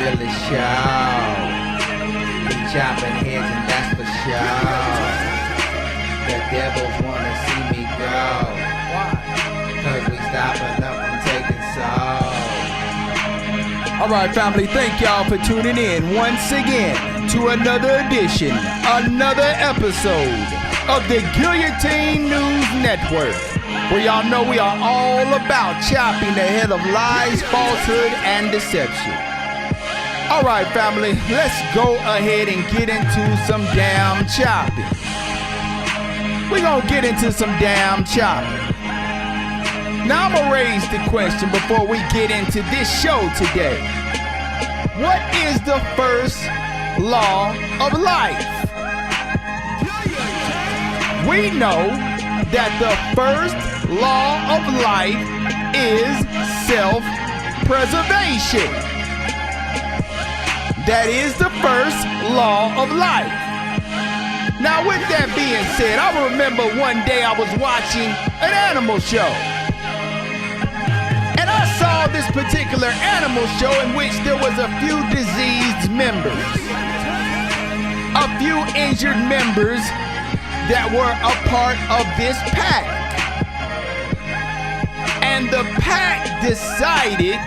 really show. We chopping heads and that's for sure. The devils wanna see me go. Why? Cause we stopping up from taking souls. Alright family, thank y'all for tuning in once again to another edition, another episode of the Guillotine News Network, where y'all know we are all about chopping the head of lies, falsehood, and deception. Alright family, let's go ahead and get into some damn chopping. We're gonna get into some damn chopping. Now I'm gonna raise the question before we get into this show today. What is the first law of life? We know that the first law of life is self-preservation. That is the first law of life. Now with that being said, I remember one day I was watching an animal show. And I saw this particular animal show in which there was a few diseased members. A few injured members that were a part of this pack. And the pack decided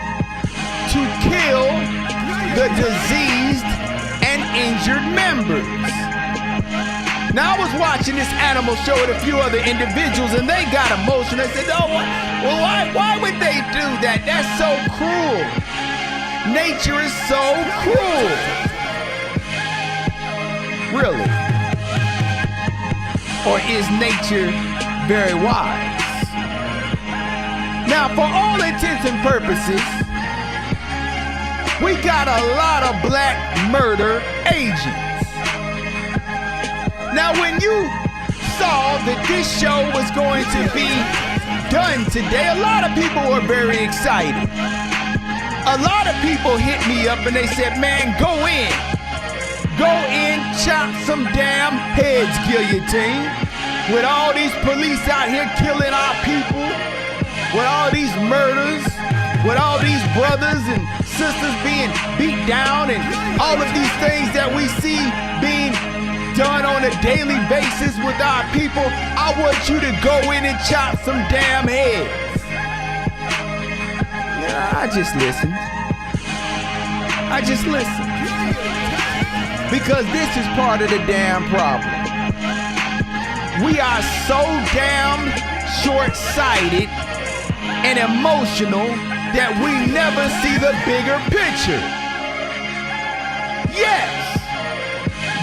to kill the diseased and injured members. Now I was watching this animal show with a few other individuals and they got emotional. They said, oh, well, why would they do that? That's so cruel. Nature is so cruel. Really? Or is nature very wise? Now, for all intents and purposes, we got a lot of black murder agents. Now, when you saw that this show was going to be done today, a lot of people were very excited. A lot of people hit me up and they said, man, go in, chop some damn heads, Guillotine. With all these police out here killing our people, with all these murders, with all these brothers and sisters being beat down and all of these things that we see being done on a daily basis with our people, I want you to go in and chop some damn heads. Yeah, I just listened. Because this is part of the damn problem. We are so damn short-sighted and emotional that we never see the bigger picture. Yes,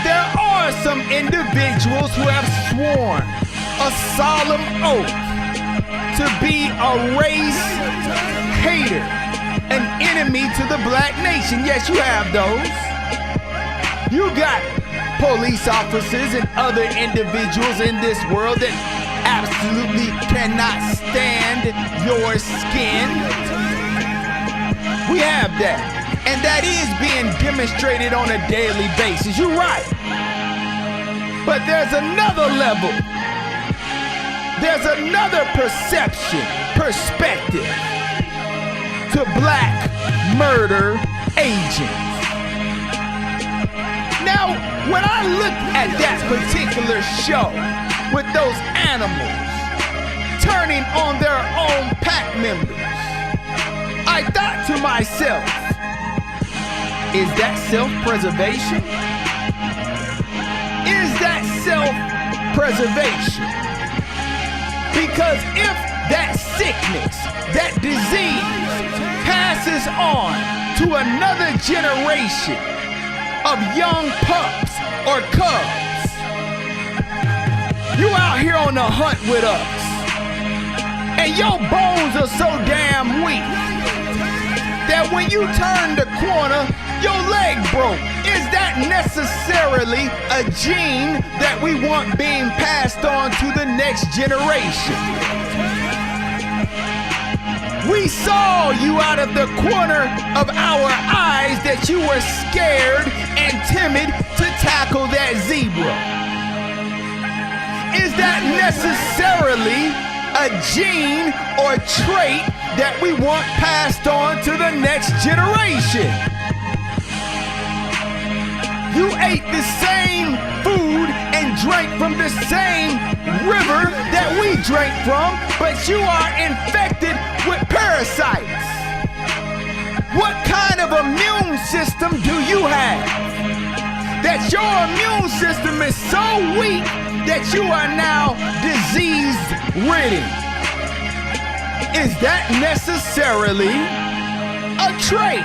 there are some individuals who have sworn a solemn oath to be a race hater, an enemy to the black nation. Yes, you have those. You got police officers and other individuals in this world that absolutely cannot stand your skin. We have that. And that is being demonstrated on a daily basis. You're right. But there's another level. There's another perspective to black murder agents. Now, when I looked at that particular show with those animals turning on their own pack members, I thought to myself, is that self-preservation? Is that self-preservation? Because if that sickness, that disease passes on to another generation of young pups or cubs, you out here on the hunt with us, and your bones are so damn weak that when you turn the corner, your leg broke. Is that necessarily a gene that we want being passed on to the next generation? We saw you out of the corner of our eyes that you were scared and timid to tackle that zebra. Is that necessarily a gene or trait that we want passed on to the next generation? ate the same food and drank from the same river that we drank from, but you are infected with parasites. What kind of immune system do you have? That your immune system is so weak that you are now disease-ridden. Is that necessarily a trait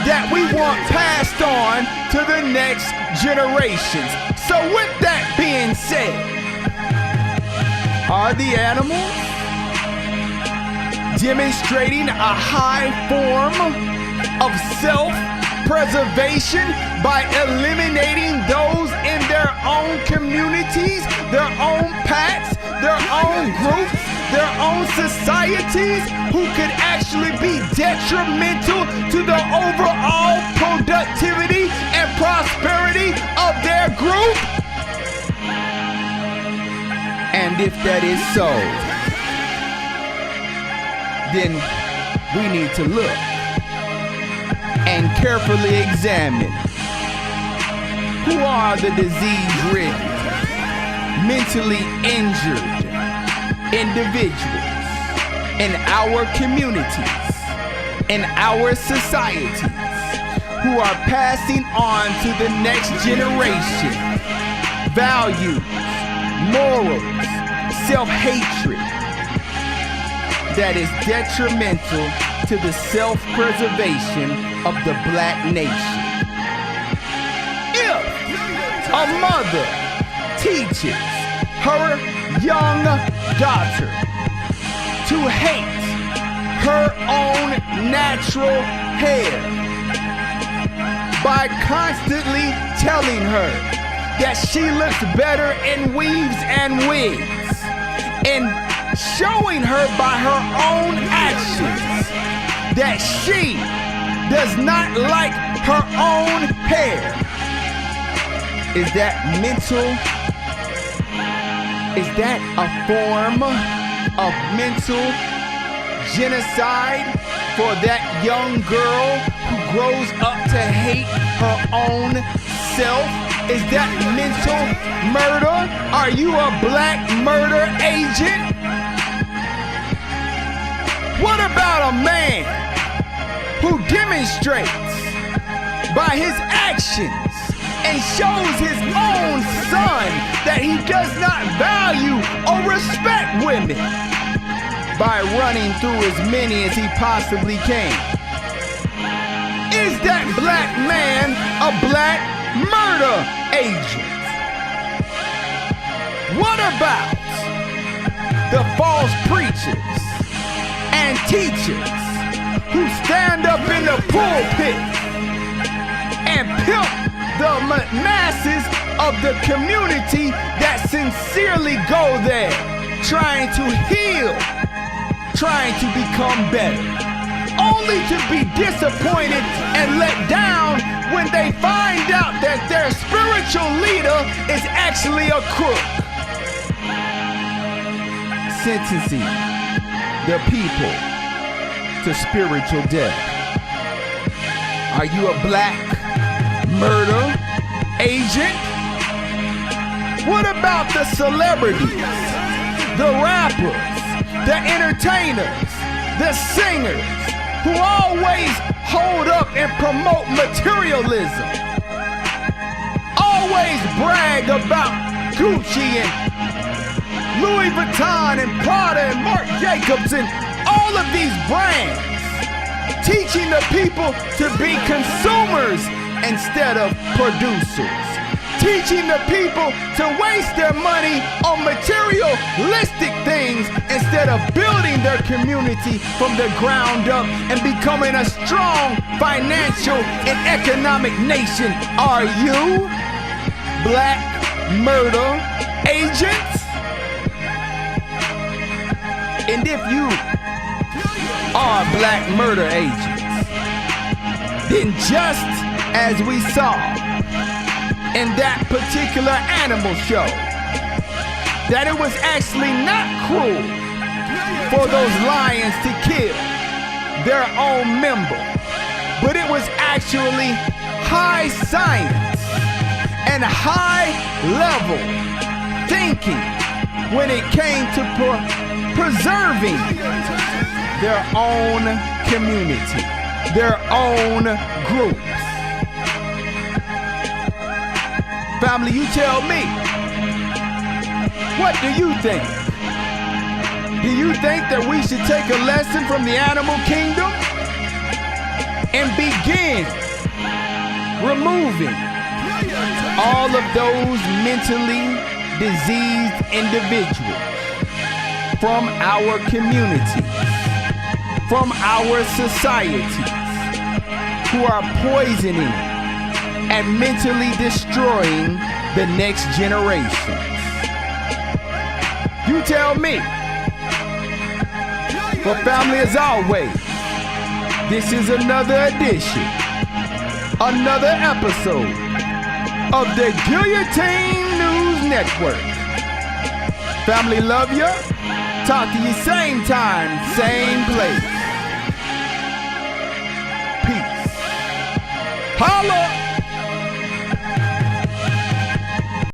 that we want passed on to the next generations? So with that being said, are the animals demonstrating a high form of self-preservation by eliminating those in their own communities, their own packs, their own groups, their own societies, who could actually be detrimental to the overall productivity and prosperity of their group? And if that is so, then we need to look and carefully examine who are the disease-ridden, mentally injured individuals in our communities, in our societies, who are passing on to the next generation values, morals, self-hatred that is detrimental to the self-preservation of the black nation. If a mother teaches her young daughter to hate her own natural hair by constantly telling her that she looks better in weaves and wigs, and showing her by her own actions that she does not like her own hair, is that mental? Is that a form of mental genocide for that young girl who grows up to hate her own self? Is that mental murder? Are you a black murder agent? What about a man who demonstrates by his actions and shows his own son that he does not value or respect women by running through as many as he possibly can? Is that black man a black murder agent? What about the false preachers and teachers who stand up in the pulpit and pimp the masses of the community that sincerely go there trying to heal, trying to become better, only to be disappointed and let down when they find out that their spiritual leader is actually a crook? Sentencing the people to spiritual death. Are you a black murder agent? What about the celebrities, the rappers, the entertainers, the singers who always hold up and promote materialism, always brag about Gucci and Louis Vuitton and Prada and Marc Jacobs and all of these brands, teaching the people to be consumers instead of producers, teaching the people to waste their money on materialistic things instead of building their community from the ground up and becoming a strong financial and economic nation. Are you black murder agents? And if you are black murder agents, then just as we saw in that particular animal show, that it was actually not cruel for those lions to kill their own member, but it was actually high science and high-level thinking when it came to preserving their own community, their own groups. Family, you tell me, what do you think? Do you think that we should take a lesson from the animal kingdom and begin removing all of those mentally diseased individuals from our communities, from our societies, who are poisoning and mentally destroying the next generations? You tell me. For family, as always, this is another edition, another episode of the Guillotine News Network. Family, love ya. Talk to you same time, same place. Peace. Holla!